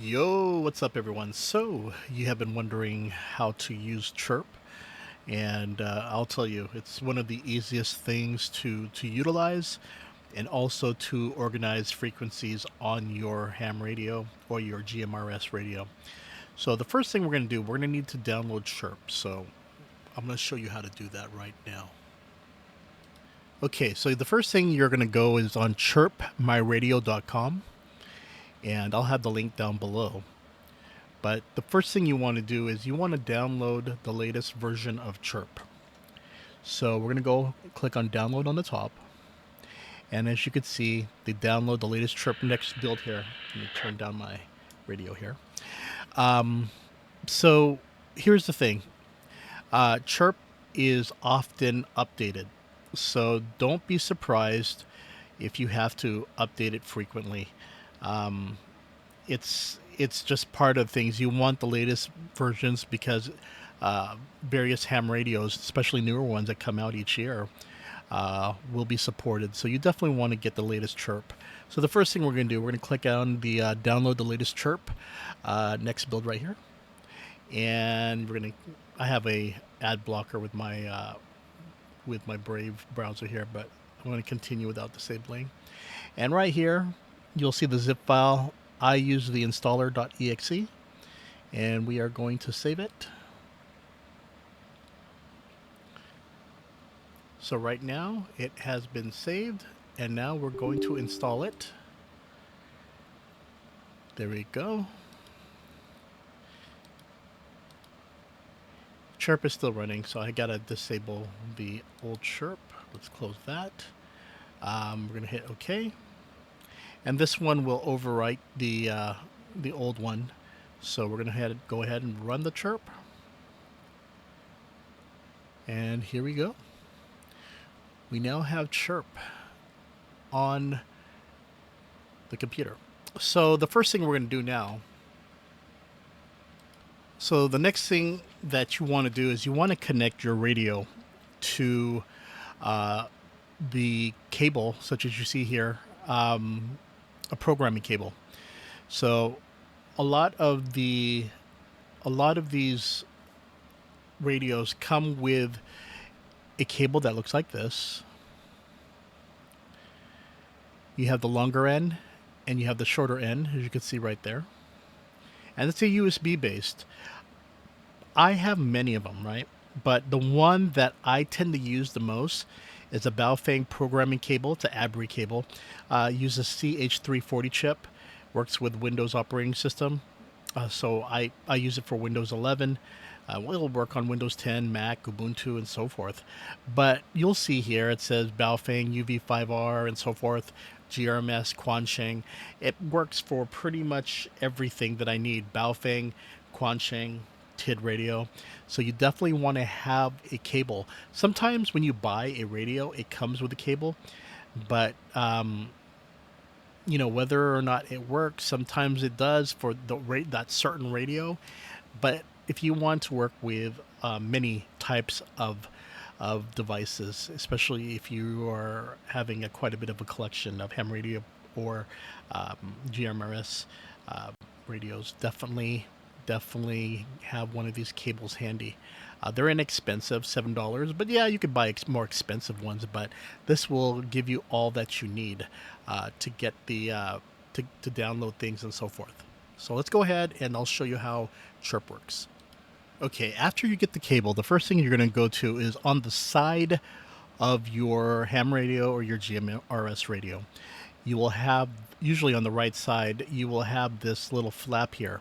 Yo, what's up, everyone? So, you have been wondering how to use CHIRP, and I'll tell you, it's one of the easiest things to utilize and also to organize frequencies on your ham radio or your GMRS radio. So, the first thing we're going to do, we're going to need to download CHIRP. So, I'm going to show you how to do that right now. Okay, so the first thing you're going to go is on chirpmyradio.com, and I'll have the link down below. But the first thing you want to do is you want to download the latest version of CHIRP. So we're going to go click on download on the top. And as you can see, they download the latest CHIRP next build here. Let me turn down my radio here. So here's the thing. CHIRP is often updated. So don't be surprised if you have to update it frequently. It's just part of things. You want the latest versions because various ham radios, especially newer ones that come out each year, will be supported. So you definitely want to get the latest CHIRP. So the first thing we're going to do, we're going to click on the download the latest CHIRP next build right here, and we're going to. I have a ad blocker with my Brave browser here, but I'm going to continue without disabling. And right here, you'll see the zip file. I use the installer.exe, and we are going to save it. So right now, it has been saved, and now we're going to install it. There we go. CHIRP is still running, so I gotta disable the old CHIRP. Let's close that. We're gonna hit OK. And this one will overwrite the old one. So we're going to go ahead and run the CHIRP. And here we go. We now have CHIRP on the computer. So the first thing we're going to do now, so the next thing that you want to do is you want to connect your radio to the cable, such as you see here, a programming cable. So a lot of these radios come with a cable that looks like this. You have the longer end and you have the shorter end, as you can see right there. And it's a USB based. I have many of them, right? But the one that I tend to use the most is a Baofeng programming cable. It's an ABRI cable. Uses CH340 chip. Works with Windows operating system. So I use it for Windows 11. It'll work on Windows 10, Mac, Ubuntu, and so forth. But you'll see here it says Baofeng UV5R and so forth. GMRS, Quansheng. It works for pretty much everything that I need. Baofeng, Quansheng, TID radio. So you definitely want to have a cable. Sometimes when you buy a radio, it comes with a cable, but whether or not it works, sometimes it does for that certain radio. But if you want to work with many types of devices, especially if you are having quite a bit of a collection of ham radio or GMRS radios, definitely have one of these cables handy. They're inexpensive, $7, but yeah, you could buy more expensive ones, but this will give you all that you need to get the to download things and so forth. So let's go ahead and I'll show you how CHIRP works. Okay, after you get the cable, the first thing you're going to go to is on the side of your ham radio or your GMRS radio. You will have, usually on the right side, you will have this little flap here.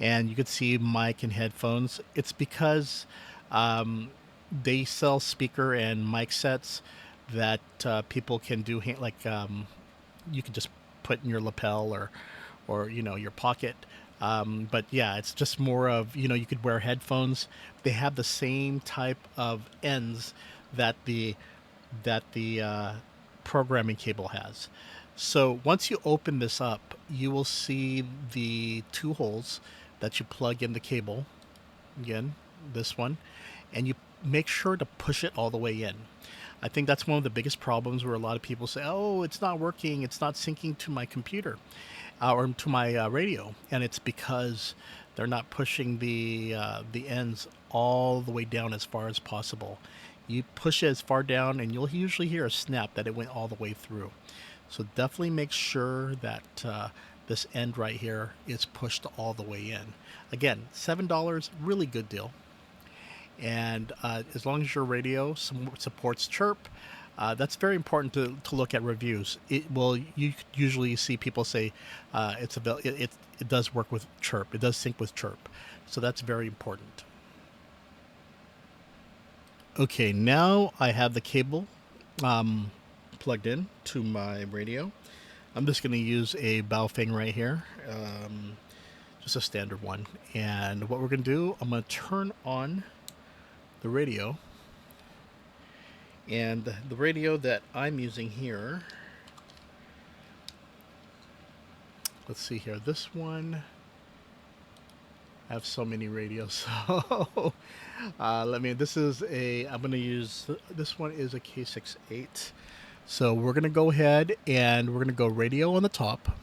And you can see mic and headphones. It's because they sell speaker and mic sets that people can do, you can just put in your lapel or your pocket. But yeah, it's just more of, you could wear headphones. They have the same type of ends that the programming cable has. So once you open this up, you will see the two holes that you plug in the cable. Again, this one, and you make sure to push it all the way in. I think that's one of the biggest problems where a lot of people say, oh, it's not working, it's not syncing to my computer. or to my radio, and it's because they're not pushing the ends all the way down as far as possible. You push it as far down, and you'll usually hear a snap that it went all the way through. So definitely make sure that this end right here is pushed all the way in. Again, $7, really good deal. And as long as your radio supports CHIRP, that's very important to look at reviews. You usually see people say it does work with CHIRP. It does sync with CHIRP. So that's very important. Okay, now I have the cable plugged in to my radio. I'm just going to use a Baofeng right here, just a standard one. And what we're going to do, I'm going to turn on the radio. And the radio that I'm using here, let's see here, this one, I have so many radios, so I'm going to use, this one is a K68. So we're going to go ahead and we're going to go radio on the top,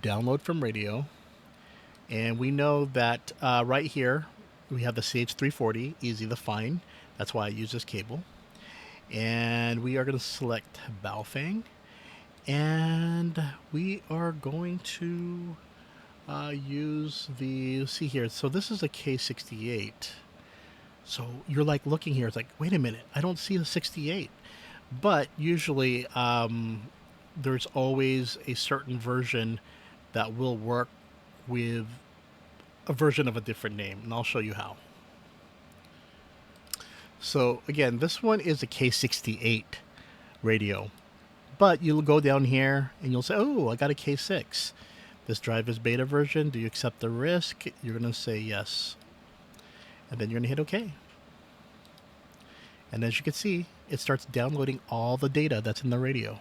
download from radio, and we know that right here we have the CH340, easy to find. That's why I use this cable. And we are going to select Baofeng, and we are going to use see here. So this is a K68. So you're like looking here, it's like, wait a minute, I don't see the 68. But usually there's always a certain version that will work with a version of a different name, and I'll show you how. So again, this one is a K68 radio, but you'll go down here and you'll say, oh, I got a K6. This drive is beta version. Do you accept the risk? You're going to say yes. And then you're going to hit OK. And as you can see, it starts downloading all the data that's in the radio.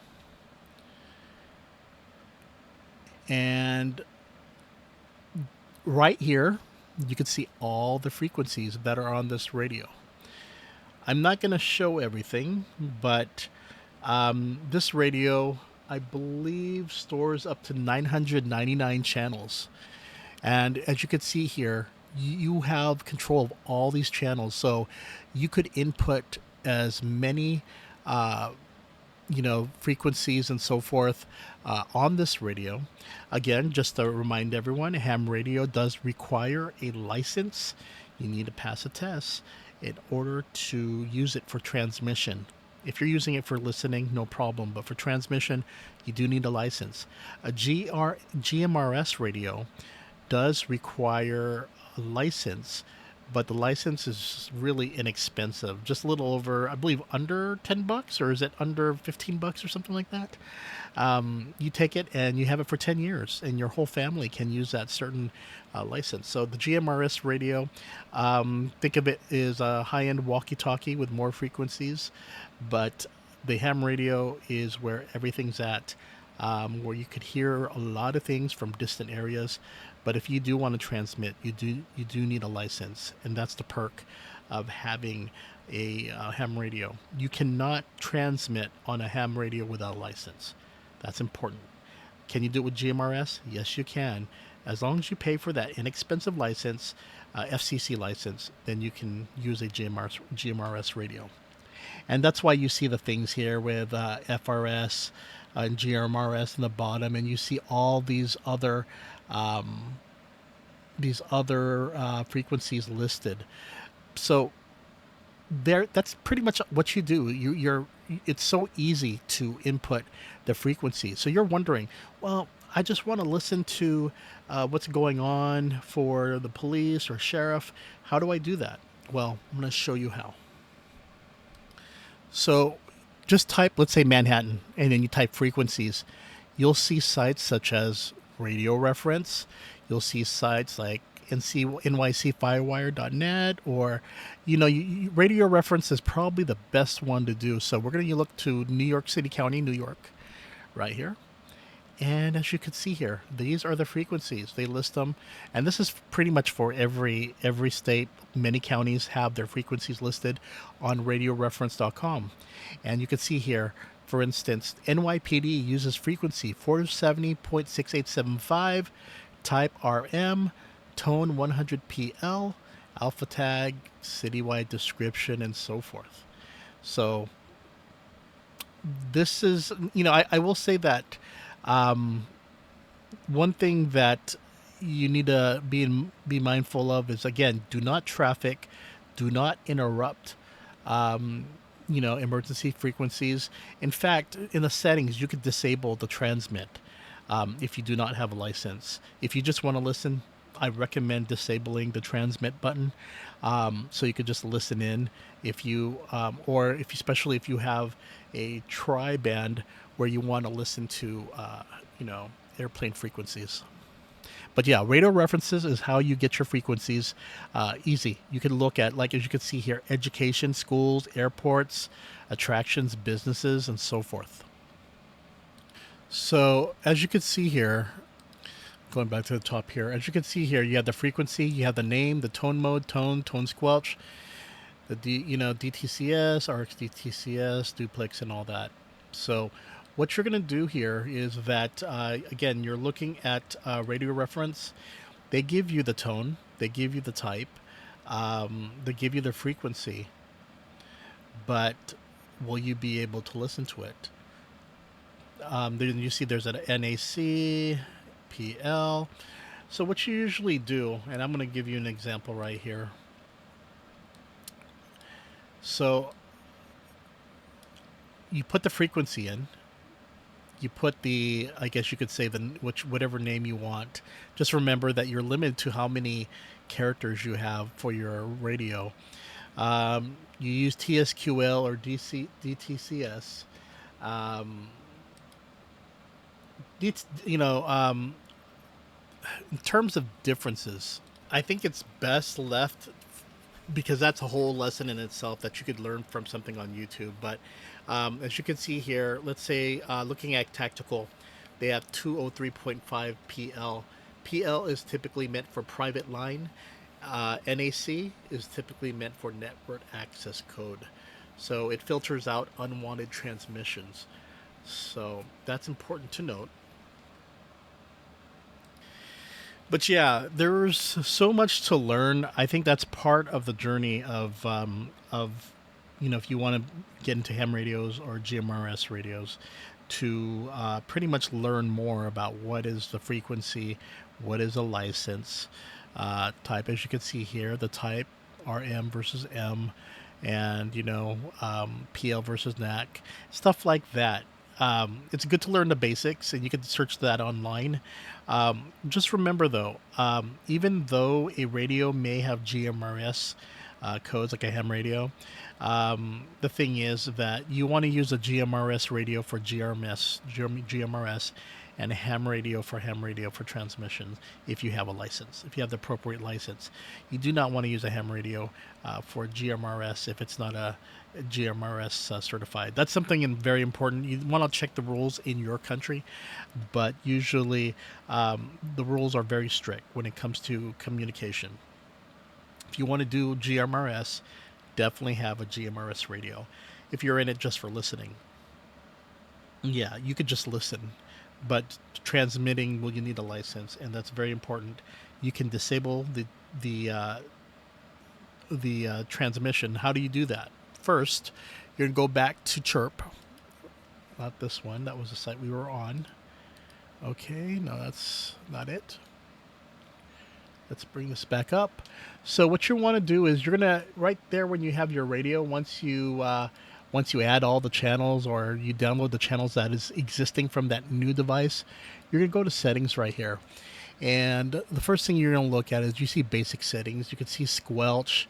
And right here, you can see all the frequencies that are on this radio. I'm not going to show everything, but this radio, I believe, stores up to 999 channels. And as you can see here, you have control of all these channels. So you could input as many frequencies and so forth on this radio. Again, just to remind everyone, ham radio does require a license. You need to pass a test in order to use it for transmission. If you're using it for listening, no problem, but for transmission, you do need a license. A GMRS radio does require a license, but the license is really inexpensive, just a little over, I believe, under $10, or is it under $15 or something like that? You take it and you have it for 10 years, and your whole family can use that certain license. So the GMRS radio, think of it as a high-end walkie-talkie with more frequencies, but the ham radio is where everything's at, where you could hear a lot of things from distant areas. But if you do want to transmit, you do need a license, and that's the perk of having a ham radio. You cannot transmit on a ham radio without a license. That's important. Can you do it with GMRS? Yes, you can. As long as you pay for that inexpensive license, FCC license, then you can use a GMRS radio. And that's why you see the things here with FRS and GMRS in the bottom, and you see all these other frequencies listed. So that's pretty much what you do. It's so easy to input the frequency. So you're wondering, well, I just want to listen to what's going on for the police or sheriff. How do I do that? Well, I'm going to show you how. So just type, let's say Manhattan, and then you type frequencies. You'll see sites such as Radio Reference. You'll see sites like nycfirewire.net, or Radio Reference is probably the best one to do. So we're going to look to New York City County, New York, right here. And as you can see here, these are the frequencies. They list them, and this is pretty much for every state. Many counties have their frequencies listed on radioreference.com. And you can see here For instance, NYPD uses frequency 470.6875, type RM, tone 100PL, alpha tag, citywide description, and so forth. So this is, I will say that one thing that you need to be mindful of is, again, do not traffic, do not interrupt emergency frequencies. In fact, in the settings, you could disable the transmit if you do not have a license. If you just want to listen, I recommend disabling the transmit button, so you could just listen in. If you, especially if you have a tri-band where you want to listen to, airplane frequencies. But yeah, radio references is how you get your frequencies easy. You can look at, like, as you can see here, education, schools, airports, attractions, businesses, and so forth. So as you can see here, going back to the top here, as you can see here, you have the frequency, you have the name, the tone mode, tone squelch, the DTCS, RxDTCS, duplex, and all that. So what you're going to do here is that, again, you're looking at radio reference. They give you the tone, they give you the type, they give you the frequency, but will you be able to listen to it? Then you see there's an NAC, PL. So what you usually do, and I'm going to give you an example right here. So you put the frequency in. You put the, I guess you could say, whatever name you want. Just remember that you're limited to how many characters you have for your radio. You use TSQL or DTCS. In terms of differences, I think it's best left, because that's a whole lesson in itself that you could learn from something on YouTube. But as you can see here, let's say looking at tactical, they have 203.5 PL. PL is typically meant for private line. NAC is typically meant for network access code. So it filters out unwanted transmissions. So that's important to note. But yeah, there's so much to learn. I think that's part of the journey of if you want to get into ham radios or GMRS radios, to pretty much learn more about what is the frequency, what is a license, type. As you can see here, the type, RM versus M, and PL versus NAC, stuff like that. It's good to learn the basics, and you can search that online. Just remember, though, even though a radio may have GMRS codes, like a ham radio, the thing is that you want to use a GMRS radio for GMRS, and a ham radio for transmissions if you have a license, if you have the appropriate license. You do not want to use a ham radio for GMRS if it's not a GMRS certified. That's something very important. You want to check the rules in your country, but usually the rules are very strict when it comes to communication. If you want to do GMRS, definitely have a GMRS radio. If you're in it just for listening, yeah, you could just listen. But transmitting, well, you need a license, and that's very important. You can disable the transmission. How do you do that? First, you're going to go back to CHIRP. Not this one. That was the site we were on. Okay, no, that's not it. Let's bring this back up. So what you want to do is you're going to, right there when you have your radio, once you add all the channels, or you download the channels that is existing from that new device, you're going to go to settings right here. And the first thing you're going to look at is you see basic settings. You can see squelch,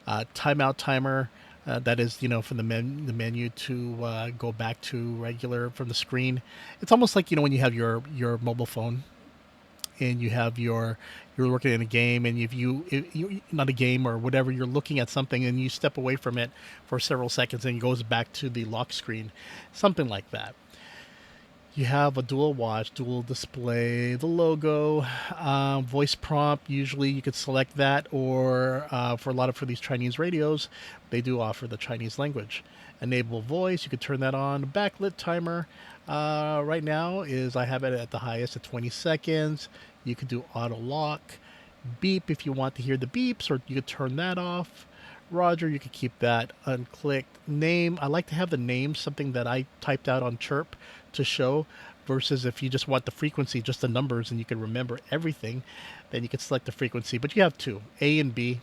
timeout timer. That is, from the menu to go back to regular from the screen. It's almost like, when you have your mobile phone and you have you're working in a game, and if you not a game or whatever, you're looking at something and you step away from it for several seconds and it goes back to the lock screen, something like that. You have a dual watch, dual display, the logo, voice prompt. Usually, you could select that, or for these Chinese radios, they do offer the Chinese language. Enable voice. You could turn that on. Backlit timer. Right now is I have it at the highest at 20 seconds. You could do auto lock. Beep if you want to hear the beeps, or you could turn that off. Roger, you could keep that unclicked. Name, I like to have the name, something that I typed out on CHIRP to show, versus if you just want the frequency, just the numbers, and you can remember everything, then you can select the frequency. But you have two, A and B.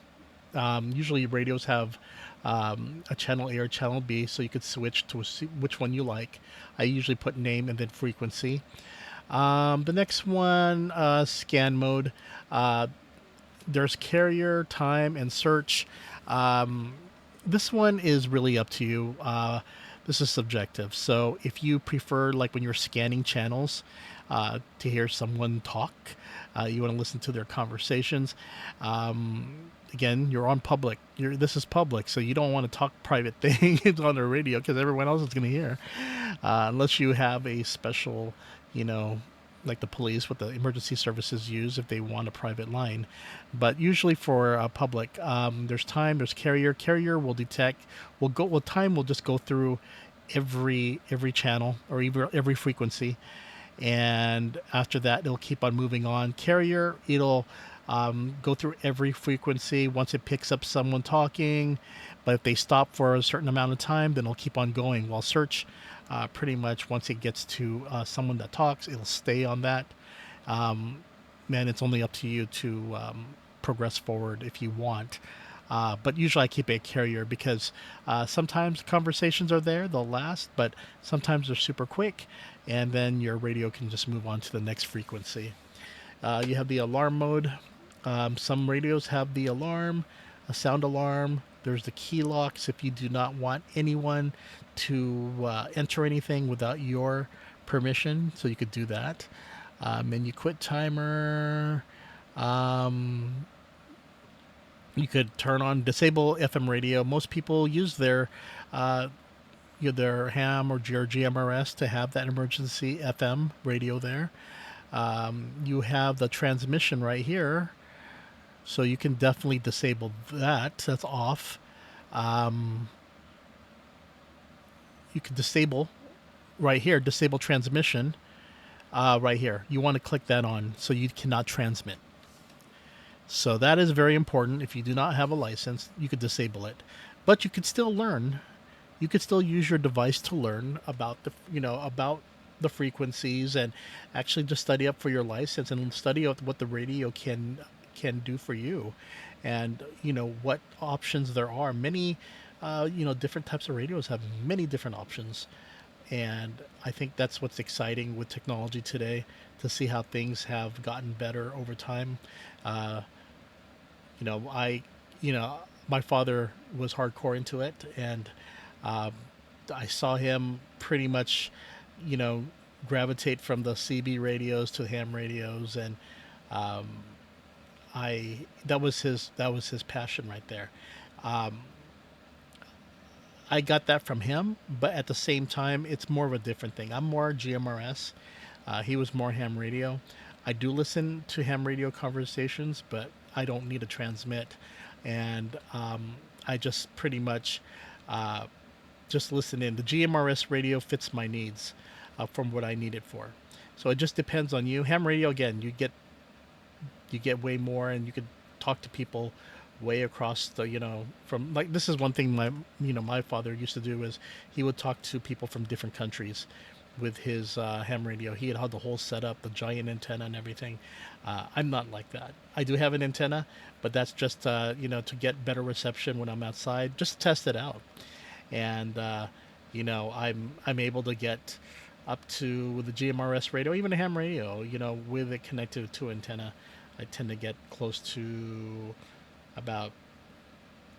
Usually radios have a channel A or channel B, so you could switch to which one you like. I usually put name and then frequency. The next one, scan mode. There's carrier, time, and search. Um, this one is really up to you. This is subjective. So if you prefer, like when you're scanning channels, to hear someone talk, you want to listen to their conversations. Again, you're on public. This is public, so you don't want to talk private things on the radio because everyone else is going to hear, unless you have a special, you know, like the police, what the emergency services use if they want a private line. But usually for public, there's time, there's carrier. Carrier will detect, will go, well, time will just go through every channel or every frequency, and after that it'll keep on moving on. Carrier, it'll go through every frequency once it picks up someone talking, but if they stop for a certain amount of time, then it'll keep on going. While search, pretty much once it gets to someone that talks, it'll stay on that. Man, it's only up to you to progress forward if you want. But usually I keep a carrier because sometimes conversations are there, they'll last, but sometimes they're super quick, and then your radio can just move on to the next frequency. You have the alarm mode. Some radios have the alarm, a sound alarm. There's the key locks if you do not want anyone to enter anything without your permission, so you could do that. Menu quit timer. You could turn on disable FM radio. Most people use their their ham or GMRS to have that emergency FM radio there. You have the transmission right here, so you can definitely disable that. That's off. You can disable right here, disable transmission right here. You want to click that on so you cannot transmit. So that is very important. If you do not have a license, you could disable it, but you could still learn. You could still use your device to learn about about the frequencies, and actually just study up for your license and study out what the radio can do for you, and what options there are. Many different types of radios have many different options, and I think that's what's exciting with technology today, to see how things have gotten better over time. Uh, I, my father was hardcore into it, and um, I saw him pretty much, you know, gravitate from the CB radios to ham radios, and um, I that was his passion right there. Um, I got that from him, but at the same time, it's more of a different thing. I'm more GMRS. He was more ham radio. I do listen to ham radio conversations, but I don't need to transmit, and I just pretty much uh, just listen in. The GMRS radio fits my needs from what I need it for. So it just depends on you. Ham radio, again, you get way more, and you could talk to people way across the, from, like, this is one thing my father used to do, is he would talk to people from different countries with his ham radio. He had the whole setup, the giant antenna and everything. I'm not like that. I do have an antenna, but that's just to get better reception when I'm outside, just to test it out. And I'm able to get up to, with the GMRS radio, even a ham radio, with it connected to antenna, I tend to get close to about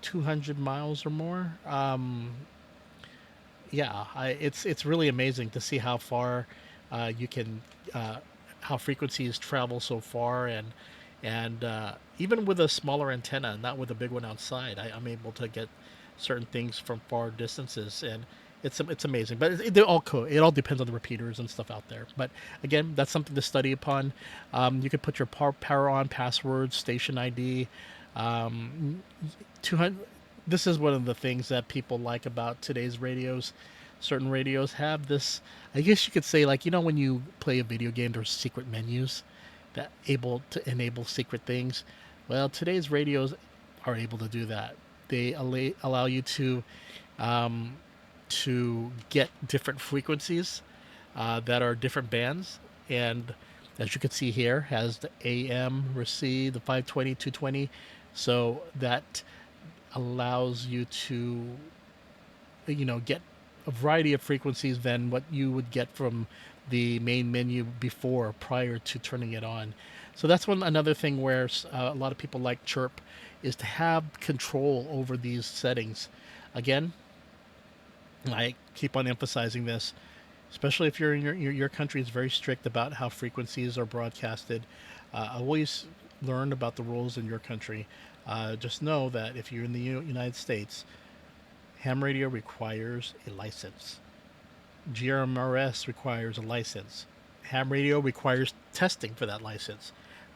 200 miles or more. Yeah, it's really amazing to see how far you can, how frequencies travel so far, and even with a smaller antenna, not with a big one outside, I'm able to get certain things from far distances, and It's amazing, but they're all cool. It all depends on the repeaters and stuff out there. But again, that's something to study upon. You could put your power on passwords, station ID. 200. This is one of the things that people like about today's radios. Certain radios have this. I guess you could say, like, when you play a video game, there's secret menus that able to enable secret things. Well, today's radios are able to do that. They allow you um, to get different frequencies that are different bands. And as you can see here, has the AM receive, the 520, 220. So that allows you to, get a variety of frequencies than what you would get from the main menu before, prior to turning it on. So that's another thing where a lot of people like CHIRP, is to have control over these settings. Again, I keep on emphasizing this, especially if you're in your country is very strict about how frequencies are broadcasted. Always learn about the rules in your country. Just know that if you're in the United States, ham radio requires a license. GMRS requires a license. Ham radio requires testing for that license.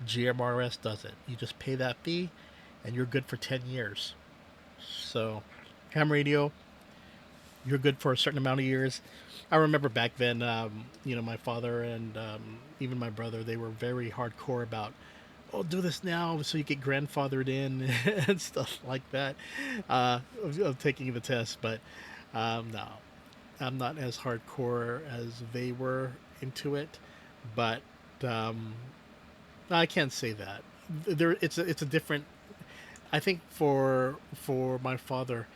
GMRS doesn't. You just pay that fee, and you're good for 10 years. So, ham radio, you're good for a certain amount of years. I remember back then, my father and even my brother, they were very hardcore about, oh, do this now so you get grandfathered in and stuff like that, of taking the test. But no, I'm not as hardcore as they were into it. But I can't say that. It's a different. I think for my father,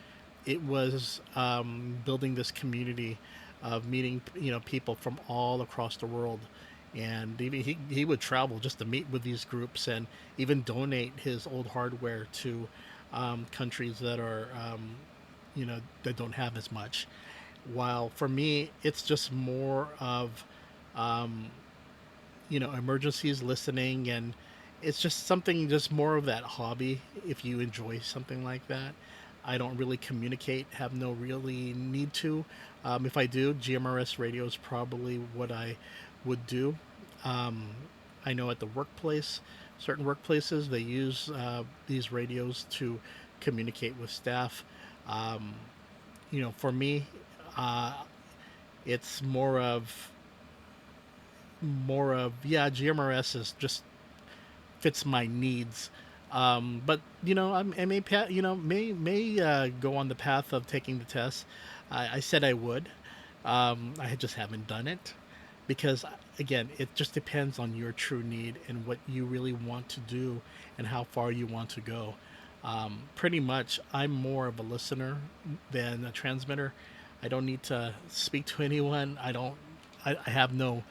it was building this community of meeting people from all across the world, and even he would travel just to meet with these groups and even donate his old hardware to countries that are that don't have as much. While for me, it's just more of emergencies listening, and it's just something, just more of that hobby. If you enjoy something like that, I don't really communicate, have no really need to. If I do, GMRS radio is probably what I would do. um, I know at the workplace, certain workplaces, they use these radios to communicate with staff. um, for me, uh, it's more of yeah, GMRS is just fits my needs. But I may go on the path of taking the test. I said I would. I just haven't done it because, again, it just depends on your true need and what you really want to do and how far you want to go. Pretty much, I'm more of a listener than a transmitter. I don't need to speak to anyone. I don't. I have no.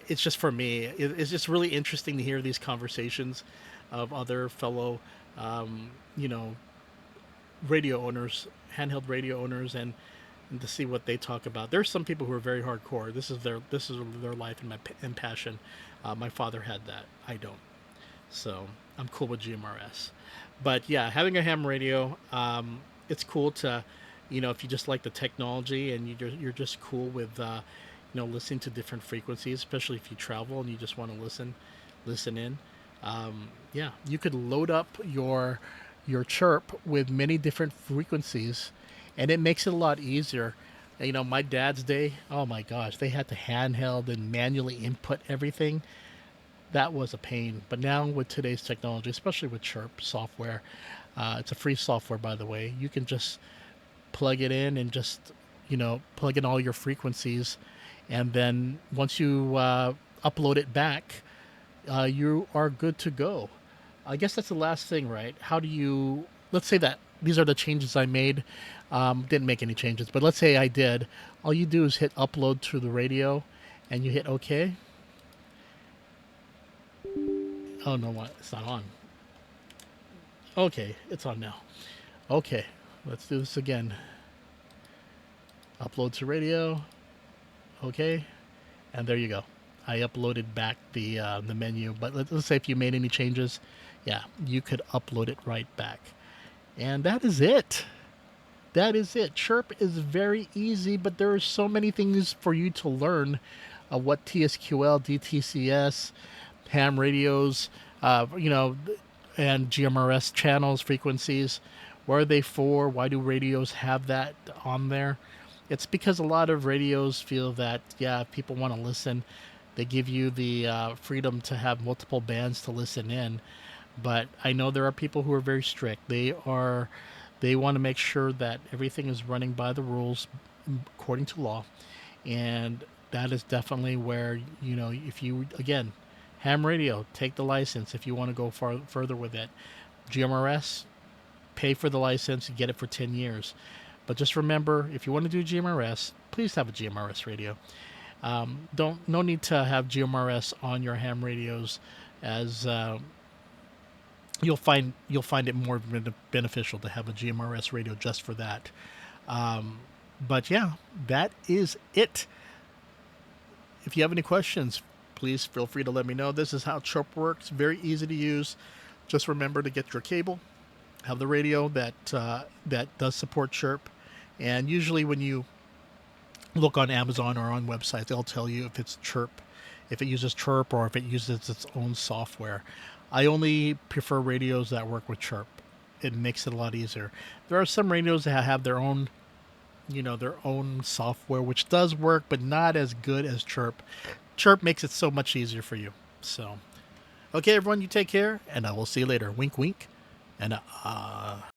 It's just for me. It's just really interesting to hear these conversations of other fellow, um, you know, radio owners, handheld radio owners, and to see what they talk about. There's some people who are very hardcore. This is their life and passion. My father had that. I don't. So I'm cool with GMRS. But yeah, having a ham radio, it's cool to, if you just like the technology and you're just cool with, listening to different frequencies, especially if you travel and you just want to listen in. Yeah, you could load up your chirp with many different frequencies, and it makes it a lot easier. My dad's day, oh my gosh, they had to handheld and manually input everything. That was a pain. But now with today's technology, especially with CHIRP software, it's a free software, by the way. You can just plug it in and just, plug in all your frequencies. And then once you upload it back, you are good to go. I guess that's the last thing, right? How do you, let's say that these are the changes I made. Didn't make any changes, but let's say I did. All you do is hit upload to the radio and you hit OK. Oh, no, what? It's not on. Okay, it's on now. Okay, let's do this again. Upload to radio. Okay, and there you go. I uploaded back the menu, but let's say if you made any changes, yeah, you could upload it right back. And that is it. that is it. CHIRP is very easy, but there are so many things for you to learn. What TSQL, DTCS, ham radios, and GMRS channels, frequencies. What are they for? Why do radios have that on there? It's because a lot of radios feel that, yeah, if people want to listen, they give you the freedom to have multiple bands to listen in. But I know there are people who are very strict. They want to make sure that everything is running by the rules according to law. And that is definitely where, if you, again, ham radio, take the license if you want to go further with it. GMRS, pay for the license and get it for 10 years. But just remember, if you want to do GMRS, please have a GMRS radio. No need to have GMRS on your ham radios, as you'll find it more beneficial to have a GMRS radio just for that. But yeah, that is it. If you have any questions, please feel free to let me know. This is how CHIRP works. Very easy to use. Just remember to get your cable, have the radio that does support CHIRP, and usually when you look on Amazon or on websites, they'll tell you if it's CHIRP, if it uses CHIRP, or if it uses its own software. I only prefer radios that work with CHIRP. It makes it a lot easier. There are some radios that have their own software, which does work, but not as good as CHIRP. CHIRP makes it so much easier for you. So, okay, everyone, you take care, and I will see you later. Wink, wink, and